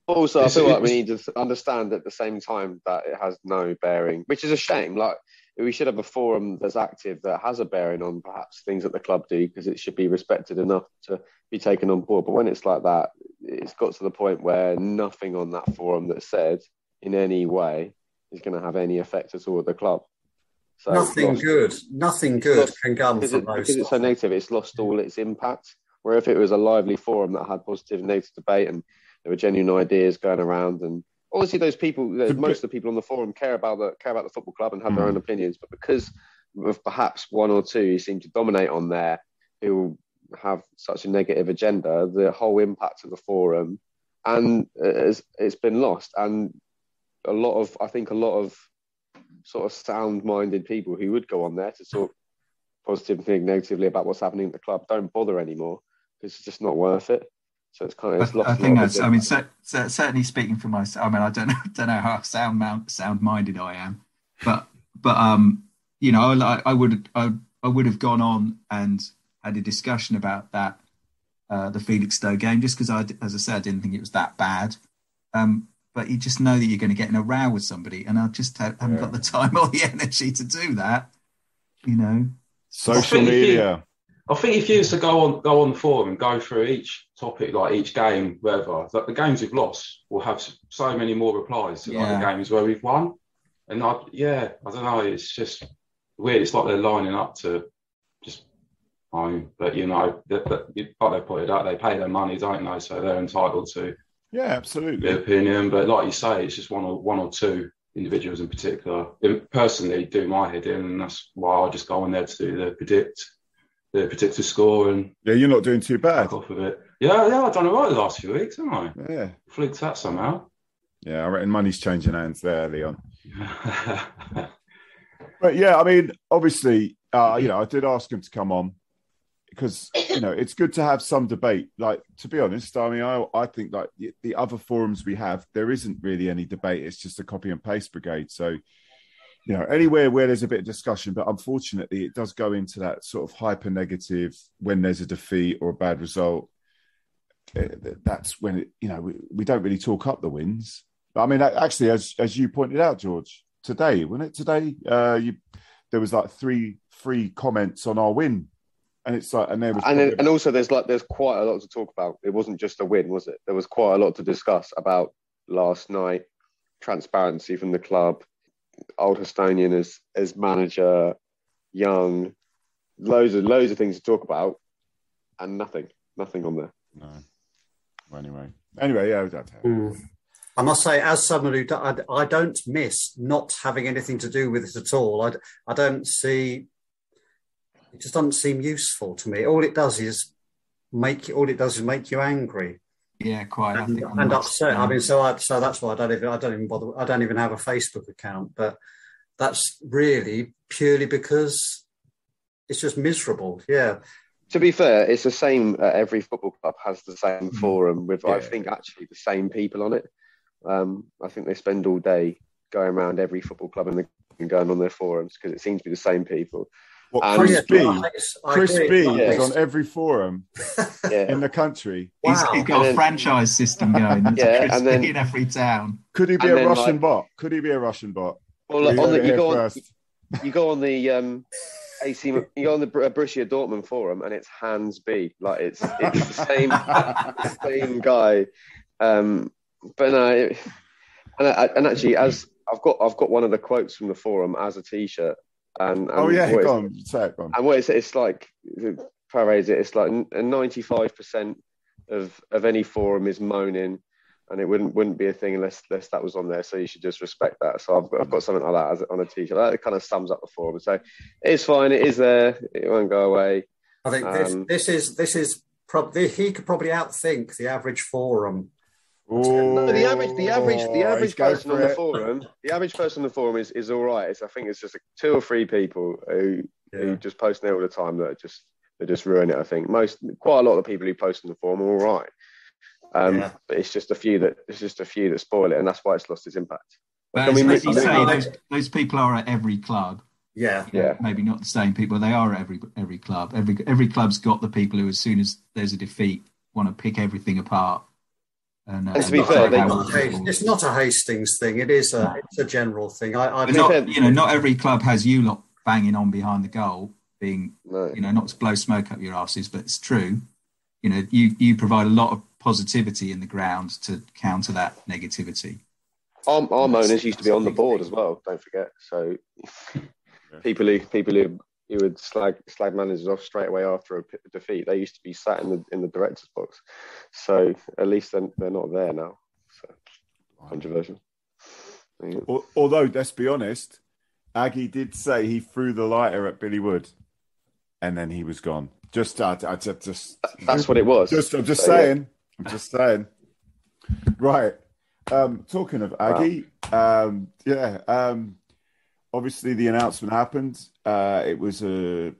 Also, I feel like we need to understand at the same time that it has no bearing, which is a shame. Like, we should have a forum that's active that has a bearing on perhaps things that the club do, because it should be respected enough to be taken on board. But when it's like that, it's got to the point where nothing on that forum that's said in any way is going to have any effect at all at the club. So nothing good can come from those. Because it's so negative, it's lost all its impact. Where if it was a lively forum that had positive and negative debate and there were genuine ideas going around, and obviously those people, most of the people on the forum care about the football club and have their own opinions, but because of perhaps one or two who seem to dominate on there, who have such a negative agenda, the whole impact of the forum and it's been lost. And a lot of sort of sound-minded people who would go on there to talk positively and negatively about what's happening at the club don't bother anymore because it's just not worth it. So it's kind of. I think that's. I mean, certainly speaking for myself. I mean, I don't know how sound-minded I am, but you know, I would have gone on and had a discussion about that the Felixstowe game, just because as I said, I didn't think it was that bad. But you just know that you're going to get in a row with somebody, and I just haven't got the time or the energy to do that. You know, social media. I think if you used to go on the forum and go through each topic, like each game, whatever, like the games we've lost will have so many more replies to like the games where we've won. And I don't know, it's just weird. It's like they're lining up to just, but you know, like they pointed out, they pay their money, don't they? So they're entitled to absolutely their opinion. But like you say, it's just one or two individuals in particular. It personally do my head in, and that's why I just go on there to do the predicted score, and you're not doing too bad off of it. Yeah, I've done all right the last few weeks, haven't I? Yeah, flicked that somehow. Yeah, I reckon money's changing hands there, Leon. But yeah, I mean, obviously, you know, I did ask him to come on because you know it's good to have some debate. Like, to be honest, I mean, I think like the other forums we have, there isn't really any debate. It's just a copy and paste brigade. So, you know, anywhere where there's a bit of discussion, but unfortunately it does go into that sort of hyper negative when there's a defeat or a bad result. That's when, you know, we don't really talk up the wins. But I mean, actually, as you pointed out, George, today, wasn't it today? There was like 3 free comments on our win. And it's like, and also there's quite a lot to talk about. It wasn't just a win, was it? There was quite a lot to discuss about last night, transparency from the club, Old Hostonian as manager, Young, loads of things to talk about, and nothing on there. No. Anyway, yeah. I must say, as someone who I don't miss not having anything to do with it at all. I don't see. It just doesn't seem useful to me. All it does is make you angry. Yeah, quite. And upset. I mean, so that's why I don't even bother. I don't even have a Facebook account. But that's really purely because it's just miserable. Yeah. To be fair, it's the same. Every football club has the same forum with, I think, actually the same people on it. I think they spend all day going around every football club and going on their forums because it seems to be the same people. Chris B is on every forum in the country. Wow. He's got a franchise system going. And then in every town. Could he be a Russian bot? Well, you go on the AC, you go on the Borussia Dortmund forum, and it's Hans B. Like it's the same guy. But no, and actually, as I've got one of the quotes from the forum as a T-shirt. And go on. And what it's like, paraphrase it, it's like 95% of any forum is moaning, and it wouldn't be a thing unless that was on there. So you should just respect that. So I've got something like that on a T-shirt. That kind of sums up the forum. So it's fine. It is there. It won't go away. I think this is probably, he could probably outthink the average forum. No, the average person on the forum, is all right. I think it's just 2 or 3 people who just post there all the time that just ruin it. I think quite a lot of the people who post on the forum are all right. But it's just a few that spoil it, and that's why it's lost its impact. But as you say, those people are at every club. Yeah. Maybe not the same people. They are at every club. Every club's got the people who, as soon as there's a defeat, want to pick everything apart. And to be fair, it's not a Hastings thing. It's a general thing. Not every club has you lot banging on behind the goal, being not to blow smoke up your asses, but it's true. You provide a lot of positivity in the ground to counter that negativity. Our moaners used to be on the board as well. Don't forget. So people who would slag managers off straight away after a defeat, they used to be sat in the director's box. So at least they're not there now. So controversial. Yeah. Although let's be honest, Aggie did say he threw the lighter at Billy Wood, and then he was gone. Just that's what it was. I'm just saying. Right. Talking of Aggie, obviously the announcement happened. It was a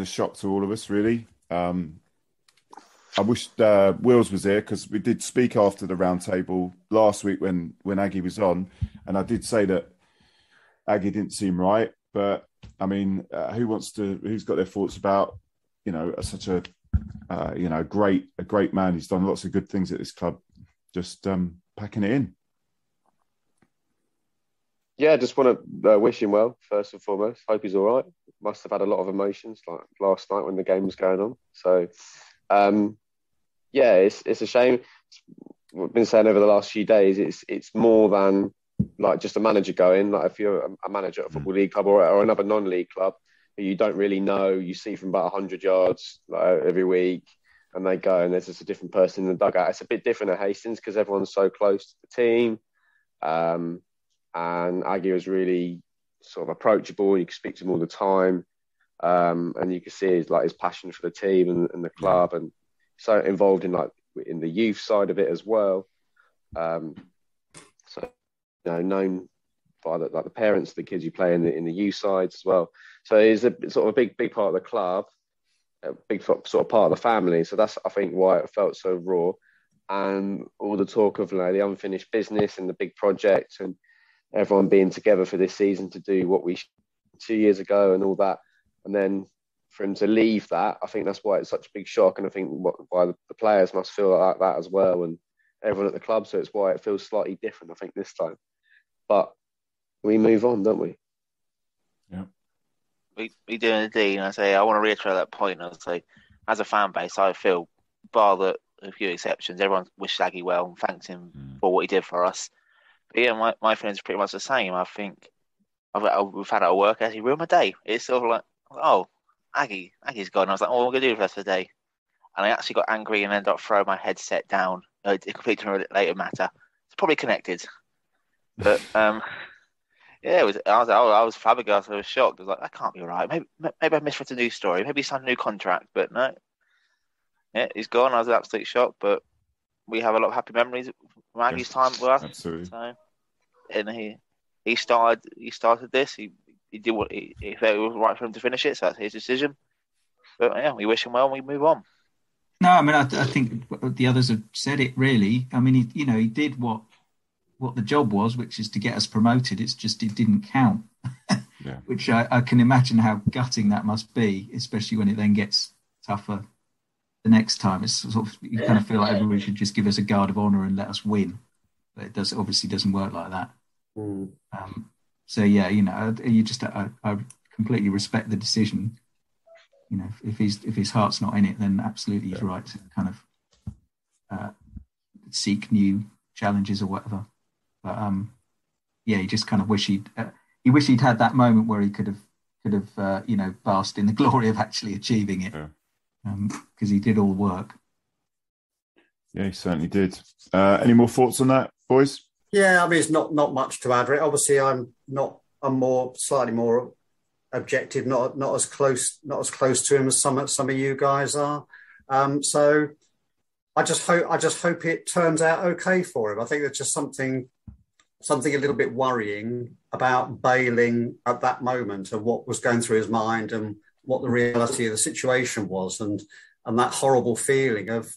shock to all of us, really. I wish Wills was here, because we did speak after the round table last week when Aggie was on, and I did say that Aggie didn't seem right. But I mean, who's got their thoughts about such a great man? He's done lots of good things at this club. Just packing it in. Yeah, just want to wish him well, first and foremost. Hope he's all right. Must have had a lot of emotions like last night when the game was going on. So, it's a shame. We've been saying over the last few days, it's more than like just a manager going. Like if you're a manager at a football league club or another non-league club who you don't really know, you see from about 100 yards every week, and they go and there's just a different person in the dugout. It's a bit different at Hastings because everyone's so close to the team. And Aggie was really sort of approachable. You could speak to him all the time. And you could see his passion for the team and the club, and so involved in the youth side of it as well. Known by the parents of the kids who play in the youth sides as well. So he's a sort of a big part of the club, a big sort of part of the family. So that's, I think, why it felt so raw. And all the talk of the unfinished business and the big project and everyone being together for this season to do what we 2 years ago and all that. And then for him to leave that, I think that's why it's such a big shock. And I think why the players must feel like that as well, and everyone at the club. So it's why it feels slightly different, I think, this time. But we move on, don't we? Yeah. We do indeed. And I say, I want to reiterate that point. I say, as a fan base, I feel, bar a few exceptions, everyone wished Aggie well and thanked him for what he did for us. But yeah, my feelings are pretty much the same. I think we've had it at work, as he ruined my day. It's sort of like, oh, Aggie's gone. I was like, oh, what am I going to do for the rest of the day? And I actually got angry and ended up throwing my headset down. It's a completely related matter. It's probably connected. But, I was flabbergasted. I was shocked. I was like, that can't be right. Maybe I misread a news story. Maybe he signed a new contract. But no. Yeah, he's gone. I was absolutely shocked. But we have a lot of happy memories from Aggie's time with us. Absolutely. So, and he started this. He did what he felt it was right for him to finish it. So that's his decision. But yeah, we wish him well and we move on. No, I mean, I think the others have said it really. I mean, he did what the job was, which is to get us promoted. It's just it didn't count, yeah. Which I can imagine how gutting that must be, especially when it then gets tougher the next time. It's sort of, you kind of feel like everybody should just give us a guard of honour and let us win, but it obviously doesn't work like that. So yeah, you just I completely respect the decision. If his heart's not in it, then absolutely he's right to kind of seek new challenges or whatever. But you just kind of wish he'd had that moment where he could have basked in the glory of actually achieving it, because he did all the work. Yeah, he certainly did. Any more thoughts on that, boys? Yeah, I mean, it's not much to add. Obviously, I'm slightly more objective, not as close to him as some of you guys are. So I just hope it turns out okay for him. I think there's just something a little bit worrying about bailing at that moment and what was going through his mind and what the reality of the situation was, and that horrible feeling of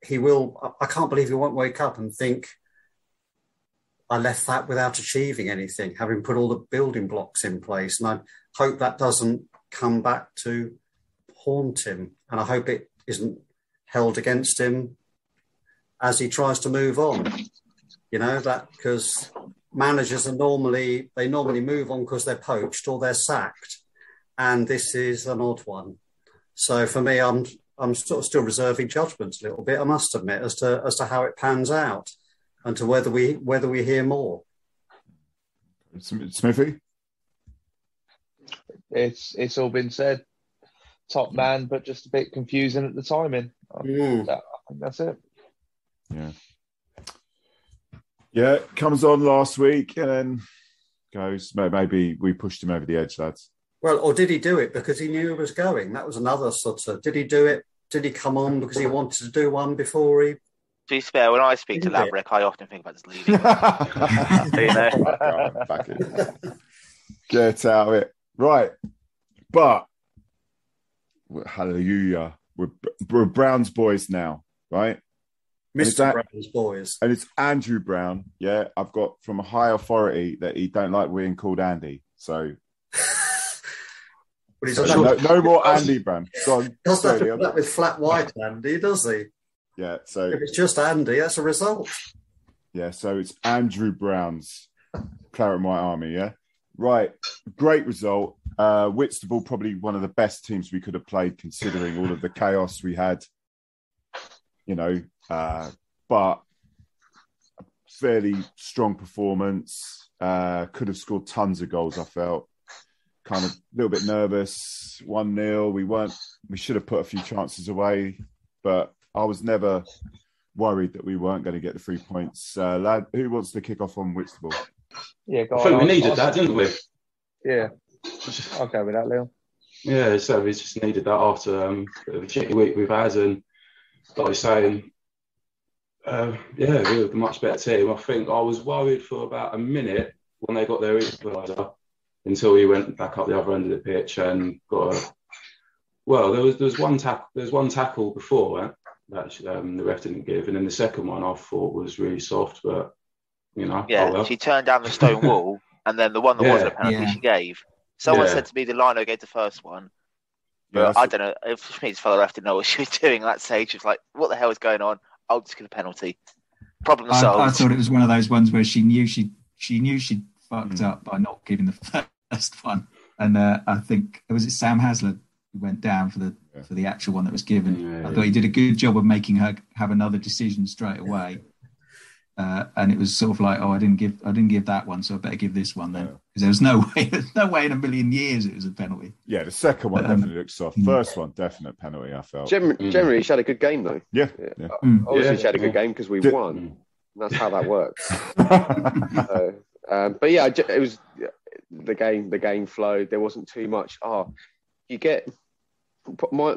I can't believe he won't wake up and think, I left that without achieving anything, having put all the building blocks in place. And I hope that doesn't come back to haunt him. And I hope it isn't held against him as he tries to move on. That because managers are normally move on because they're poached or they're sacked, and this is an odd one. So for me, I'm sort of still reserving judgment a little bit, I must admit, as to how it pans out and to whether we hear more. Smithy? It's all been said. Top man, but just a bit confusing at the timing. I think that's it. Yeah. Yeah, comes on last week and then goes, maybe we pushed him over the edge, lads. Well, or did he do it because he knew he was going? That was another sort of, did he do it? Did he come on because he wanted to do one before he... To be fair, when I speak to Laverick, I often think about just leaving. Get out of it. Right. But, hallelujah, we're Brown's boys now, right? Mr. Brown's boys. And it's Andrew Brown. Yeah, I've got from a high authority that he don't like being called Andy. So no more Andy Brown. Does that put that with flat white Andy, does he? Yeah, so if it's just Andy, that's a result. Yeah, so it's Andrew Brown's Claret and White Army, yeah? Right, great result. Whitstable, probably one of the best teams we could have played considering all of the chaos we had, but fairly strong performance. Could have scored tons of goals, I felt. Kind of a little bit nervous. 1-0. We should have put a few chances away, but I was never worried that we weren't going to get the 3 points. Lad, who wants to kick off on Whitstable? Yeah, I think we needed that, didn't we? Yeah. I'll go with that, Leon. Yeah, so we just needed that after the shitty week we've had, and like you're saying, we were a much better team. I think I was worried for about a minute when they got their equaliser until he went back up the other end of the pitch and got a... Well, there was one tackle before that the ref didn't give, and then the second one I thought was really soft, but she turned down the stone wall, and then the one that wasn't a penalty she gave. Someone said to me the lino gave the first one, but I don't know. If Schmidt's fellow ref didn't know what she was doing at that stage. She was like, "What the hell is going on? I'll just get a penalty." Problem solved. I thought it was one of those ones where she knew she'd fucked up by not giving the first one, and I think was it Sam Hasler who went down for the actual one that was given. I thought he did a good job of making her have another decision straight away. And it was sort of like, I didn't give that one, so I better give this one then, because there was no way in a million years it was a penalty. Yeah, the second one definitely looked soft. First one, definite penalty. I felt generally she had a good game though. Yeah. Obviously, she had a good game because we won. And that's how that works. But yeah, it was the game. The game flowed. There wasn't too much. You get my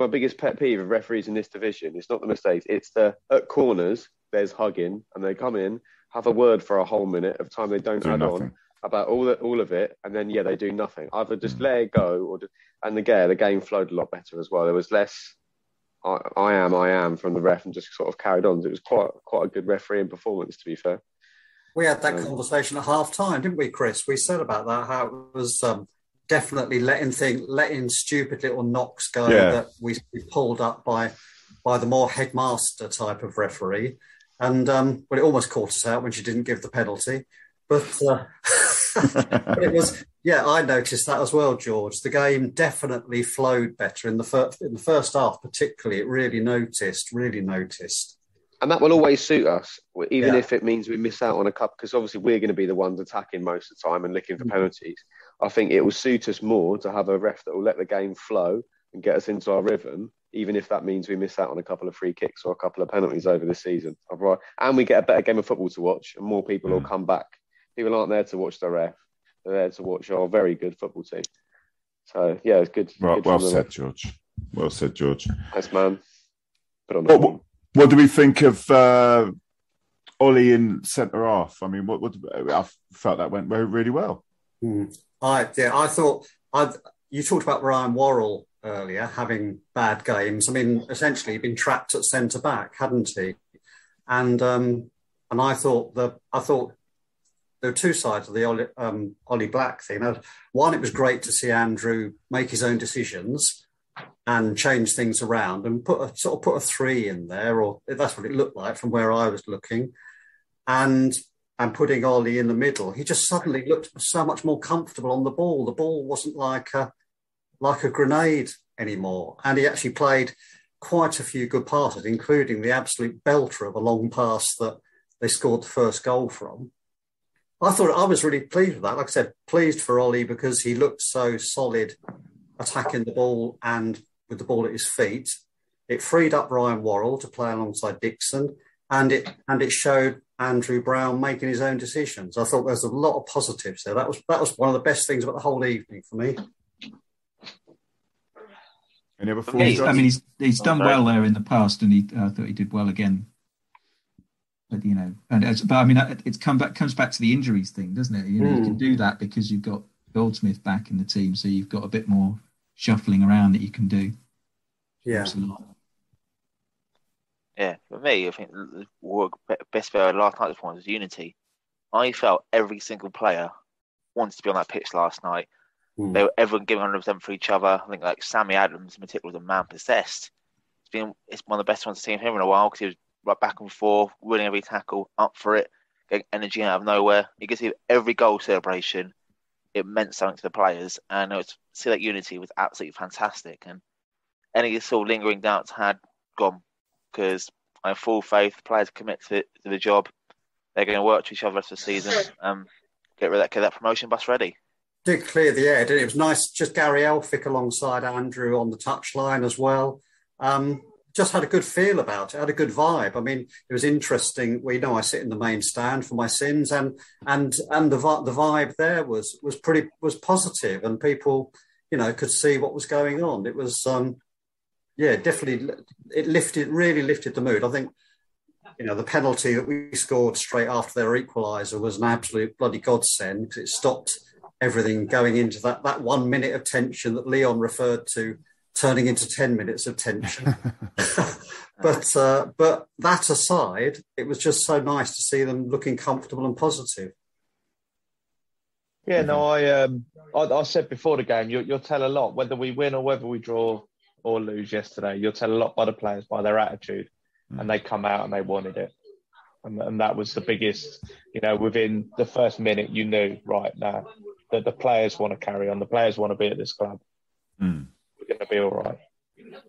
biggest pet peeve of referees in this division. It's not the mistakes. It's at corners. There's hugging, and they come in, have a word for a whole minute of time they don't add on about all of it, and then they do nothing. Either just let it go, the game flowed a lot better as well. There was less I am from the ref and just sort of carried on. It was quite a good refereeing performance, to be fair. We had that conversation at half time, didn't we, Chris? We said about that, how it was definitely letting stupid little knocks go that we pulled up by the more headmaster type of referee. And it almost caught us out when she didn't give the penalty. But it was, I noticed that as well, George. The game definitely flowed better in the first half, particularly. It really noticed. And that will always suit us, even if it means we miss out on a cup, because obviously we're going to be the ones attacking most of the time and looking for penalties. I think it will suit us more to have a ref that will let the game flow and get us into our rhythm, even if that means we miss out on a couple of free kicks or a couple of penalties over the season. And we get a better game of football to watch, and more people will come back. People aren't there to watch the ref. They're there to watch our very good football team. So, it's good. Right, well said, George. Well said, George. Nice, man. What do we think of Ollie in centre half? I mean, I felt that went really well. I thought... You talked about Ryan Worrell earlier having bad games. I mean, essentially, he'd been trapped at centre back, hadn't he? And I thought there were two sides of the Ollie Black thing. One, it was great to see Andrew make his own decisions, and change things around and put a 3 in there, or that's what it looked like from where I was looking, and putting Ollie in the middle, he just suddenly looked so much more comfortable on the ball. The ball wasn't like a grenade anymore, and he actually played quite a few good passes, including the absolute belter of a long pass that they scored the first goal from. I thought I was really pleased with that. Like I said, pleased for Ollie because he looked so solid attacking the ball and with the ball at his feet. It freed up Ryan Worrell to play alongside Dixon, and it showed Andrew Brown making his own decisions. I thought there's a lot of positives there. That was one of the best things about the whole evening for me. Any other thoughts? I mean, he's done well there in the past, and I thought he did well again. But I mean, it comes back to the injuries thing, doesn't it? You can do that because you've got Goldsmith back in the team, so you've got a bit more shuffling around that you can do. Yeah. Yeah, for me, I think the best player last night was unity. I felt every single player wanted to be on that pitch last night. They were everyone giving 100% for each other. I think like Sammy Adams in particular was a man possessed. It's one of the best ones I've seen him in a while because he was right back and forth, winning every tackle, up for it, getting energy out of nowhere. You could see every goal celebration, it meant something to the players, and see that unity was absolutely fantastic. And any sort of lingering doubts had gone because I have full faith the players commit to the job. They're going to work to each other the rest of the season. Get that promotion bus ready. Did clear the air, didn't it? It was nice. Just Gary Elphick alongside Andrew on the touchline as well. Just had a good feel about it. Had a good vibe. I mean, it was interesting. I sit in the main stand for my sins, and the vibe there was positive, and people, could see what was going on. It was, definitely. It really lifted the mood. I think, the penalty that we scored straight after their equaliser was an absolute bloody godsend because it stopped everything going into that 1 minute of tension that Leon referred to turning into 10 minutes of tension. But that aside, it was just so nice to see them looking comfortable and positive. Yeah, no, I said before the game, you'll tell a lot, whether we win or whether we draw or lose yesterday, you'll tell a lot by the players, by their attitude, and they come out and they wanted it. And that was the biggest, within the first minute, you knew right now that the players want to carry on. The players want to be at this club. We're going to be all right.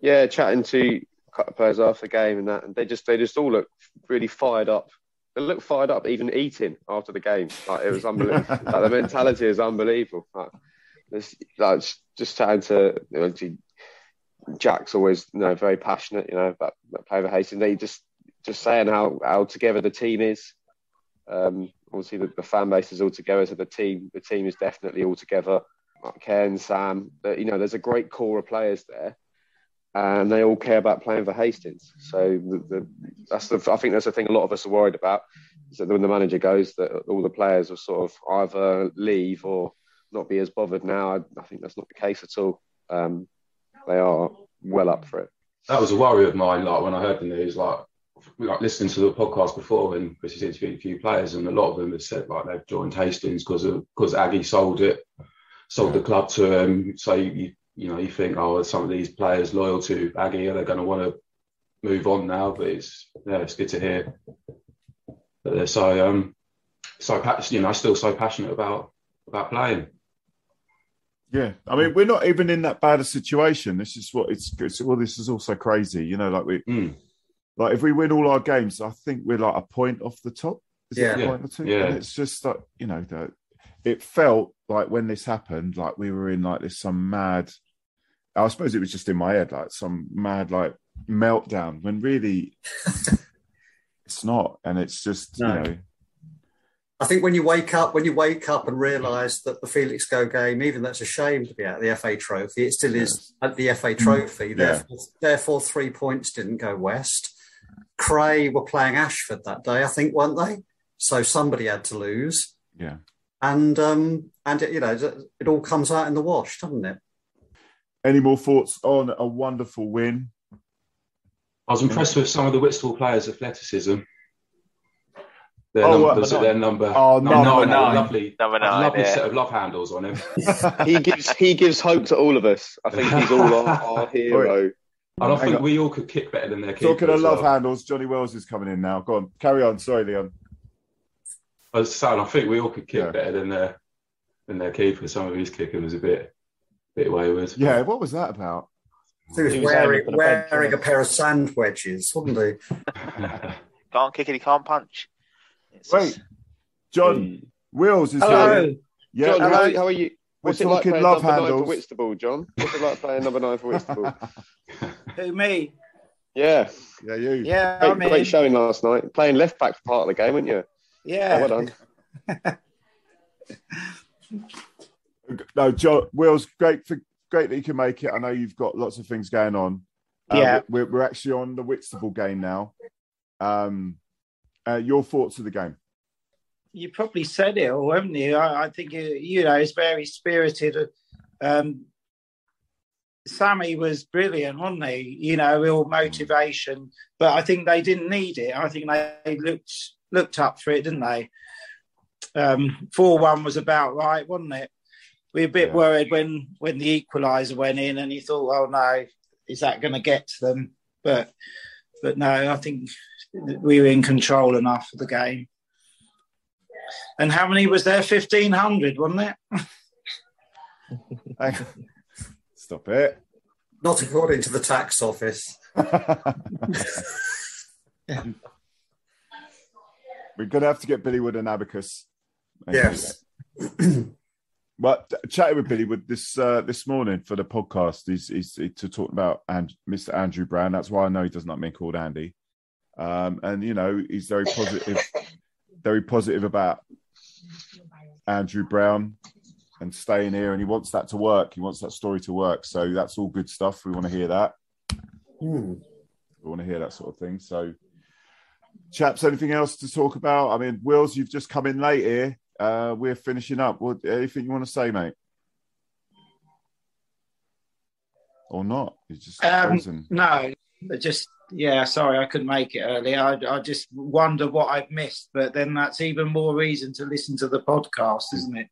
Yeah, chatting to a couple of players after the game and that, and they just all look really fired up. They look fired up, even eating after the game. Like, it was unbelievable. Like, the mentality is unbelievable. Like, just chatting to Jack's always very passionate, about playing for Hastings. They just saying how together the team is. Obviously, the fan base is all together, so the team is definitely all together. Like Ken, Sam, there's a great core of players there, and they all care about playing for Hastings. So I think that's the thing a lot of us are worried about, is that when the manager goes, that all the players will sort of either leave or not be as bothered now. I think that's not the case at all. They are well up for it. That was a worry of mine. Like, when I heard the news, like listening to the podcast before, and Chris has interviewed a few players, and a lot of them have said like they've joined Hastings because Aggie sold the club to him. So you think, some of these players loyal to Aggie, are they going to want to move on now? But it's good to hear that they're so still so passionate about playing. Yeah, I mean, we're not even in that bad a situation. This is what it's. Well, this is also crazy, like if we win all our games, I think we're like a point off the top. Is it a point or two? Yeah. And it's just like it felt like when this happened, like we were in like this some mad. I suppose it was just in my head, like some mad like meltdown. When really, it's not, and it's just I think when you wake up and realise that the Felixstowe game, even though it's a shame to be out of the FA Trophy, it still is at the FA Trophy. Therefore, 3 points didn't go west. Cray were playing Ashford that day, I think, weren't they? So somebody had to lose. Yeah. And it all comes out in the wash, doesn't it? Any more thoughts on a wonderful win? I was impressed with some of the Whitstable players' athleticism. their numbers at their number. Oh, number 9. Lovely, Number 9, lovely yeah. set of love handles on him. He gives hope to all of us. I think he's all our hero. And I think we all could kick better than their keeper. Talking of as love well. handles, Johnny Wells is coming in now. Go on, carry on. Sorry, Leon. I was saying, I think we all could kick better than their keeper. Some of his kicking was a bit wayward. Yeah, what was that about? He was wearing a pair of sand wedges, wasn't he? Can't kick it, he can't punch. Wait, John Wills is Hello. here. Yeah, John, hello. how are you? What's We're it like talking playing love number 9 handles. for Whitstable, John? What's it like playing number 9 for Whitstable? Who, me? Yeah. Yeah, you. Yeah, Great showing last night. Playing left back for part of the game, weren't you? Yeah. Well done. No, John Wills, great that you can make it. I know you've got lots of things going on. Yeah. We're actually on the Whitstable game now. Your thoughts of the game? You probably said it all, haven't you? I think, it's very spirited. Sammy was brilliant, wasn't he? Real motivation. But I think they didn't need it. I think they looked up for it, didn't they? 4-1 was about right, wasn't it? We were a bit worried when the equaliser went in, and you thought, oh no, is that going to get to them? But no, I think we were in control enough of the game. And how many was there? 1,500, wasn't it? Stop it. Not according to the tax office. We're going to have to get Billy Wood and Abacus. Yes. But chatting with Billy Wood this morning for the podcast, he's to talk about Mr. Andrew Brown. That's why I know he doesn't like being called Andy. And he's very positive about Andrew Brown and staying here, and he wants that to work. He wants that story to work. So that's all good stuff. We want to hear that. We want to hear that sort of thing. So, chaps, anything else to talk about? I mean, Wills, you've just come in late here. We're finishing up. Anything you want to say, mate? Or not? You're just frozen. No, just sorry, I couldn't make it earlier. I just wonder what I've missed, but then that's even more reason to listen to the podcast, isn't it?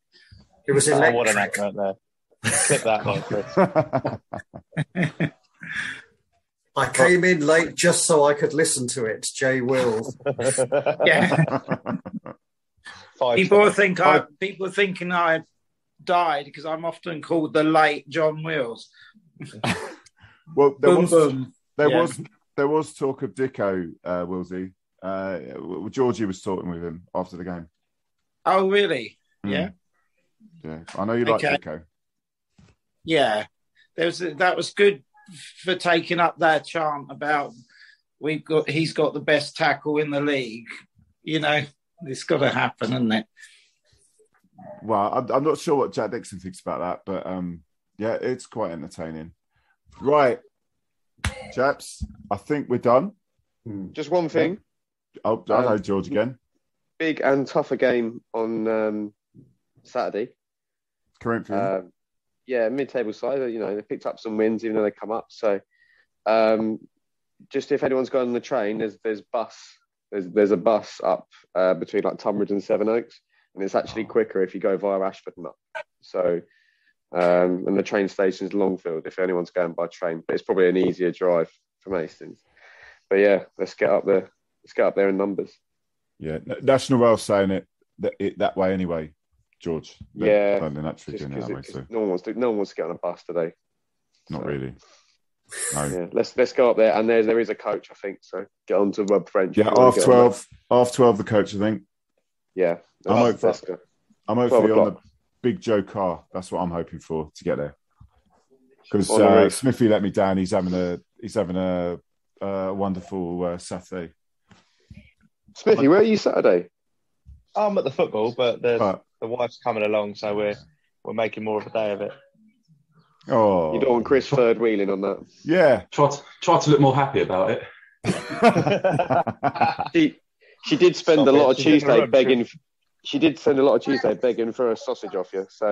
It was What an electric. accent there. Clip that, Chris. I came in late just so I could listen to it. Jay Wills. Yeah. People are thinking I died because I'm often called the late John Wills. Well, there boom. was talk of Dicko, Willsy. Georgie was talking with him after the game. Oh, really? Yeah. Yeah, I know you like Dicko. Yeah, that was good for taking up that chant about he's got the best tackle in the league. It's got to happen, isn't it? Well, I'm not sure what Jack Dixon thinks about that, but yeah, it's quite entertaining. Right, chaps, I think we're done. Just one thing. Oh, I know George again. Big and tougher game on Saturday. Corinthians. Mid-table side. They picked up some wins even though they come up. So, just if anyone's going on the train, there's a bus up between like Tunbridge and Sevenoaks, and it's actually quicker if you go via Ashford and up. So, and the train station is Longfield if anyone's going by train, but it's probably an easier drive from Hastings. But yeah, let's get up there. Let's get up there in numbers. Yeah, National Rail saying it that way anyway. George, they're naturally doing it that way. So no one wants to get on a bus today. Not really. No. Yeah, let's go up there, and there is a coach, I think. So get on to Rob French. Yeah, half 12 the coach, I think. Yeah, I'm hopefully on the Big Joe car. That's what I'm hoping for to get there. Because Smithy let me down. He's having a wonderful Saturday. Smithy, where are you Saturday? I'm at the football, but the wife's coming along, so we're making more of a day of it. Oh, you don't want Chris third wheeling on that? Yeah. Try to look more happy about it. She did spend a lot of Tuesday begging. She did spend a lot of Tuesday begging for a sausage off you. So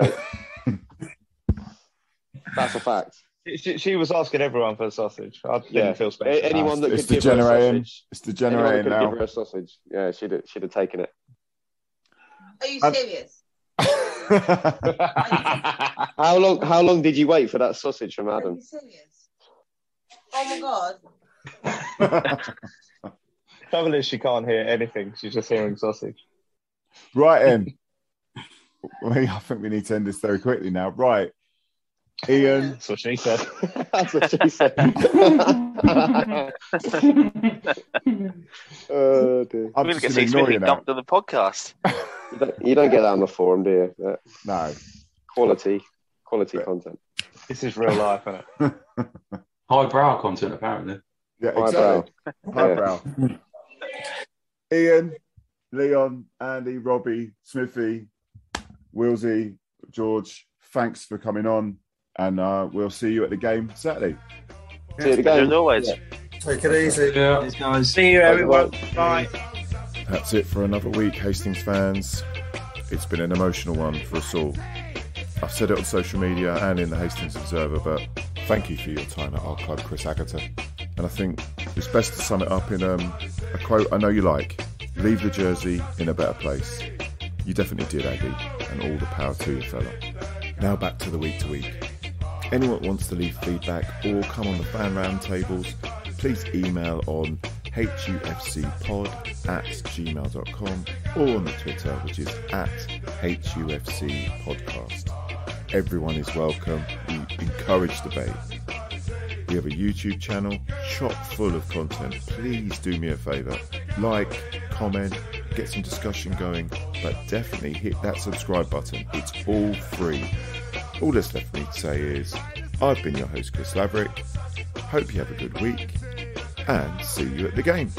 that's a fact. She was asking everyone for a sausage. I didn't feel special. Anyone that It's could give her a degenerating. sausage. It's Anyone degenerating that could now. give her a sausage. Yeah, she'd have taken it. Are you serious? How long did you wait for that sausage from Are Adam? you serious? Oh my God. Trouble is, she can't hear anything. She's just hearing sausage. Right, Em. I think we need to end this very quickly now. Right. Ian. That's what she said. That's what she said. Oh, dear. I'm We're just going to going get to ignore you now. dumped on the podcast. You don't get that on the forum, do you? No. Quality content. This is real life, isn't it? Highbrow content, apparently. Yeah, Highbrow. exactly. Highbrow. Ian, Leon, Andy, Robbie, Smithy, Willsey, George, thanks for coming on. And we'll see you at the game Saturday. See you at the game. As always. Take it easy. Yeah. Cheers, guys. See you, everyone. Bye. That's it for another week, Hastings fans. It's been an emotional one for us all. I've said it on social media and in the Hastings Observer, but thank you for your time at our club, Chris Agata. And I think it's best to sum it up in a quote I know you like. Leave the jersey in a better place. You definitely did, Aggie, and all the power to you, fella. Now back to the week-to-week. Anyone wants to leave feedback or come on the fan round tables, please email on hufcpod@gmail.com or on the Twitter, which is @hufcpodcast. Everyone is welcome. We encourage debate. We have a YouTube channel chock full of content. Please do me a favour. Like, comment, get some discussion going, but definitely hit that subscribe button. It's all free. All that's left for me to say is, I've been your host, Chris Laverick. Hope you have a good week, and see you at the game.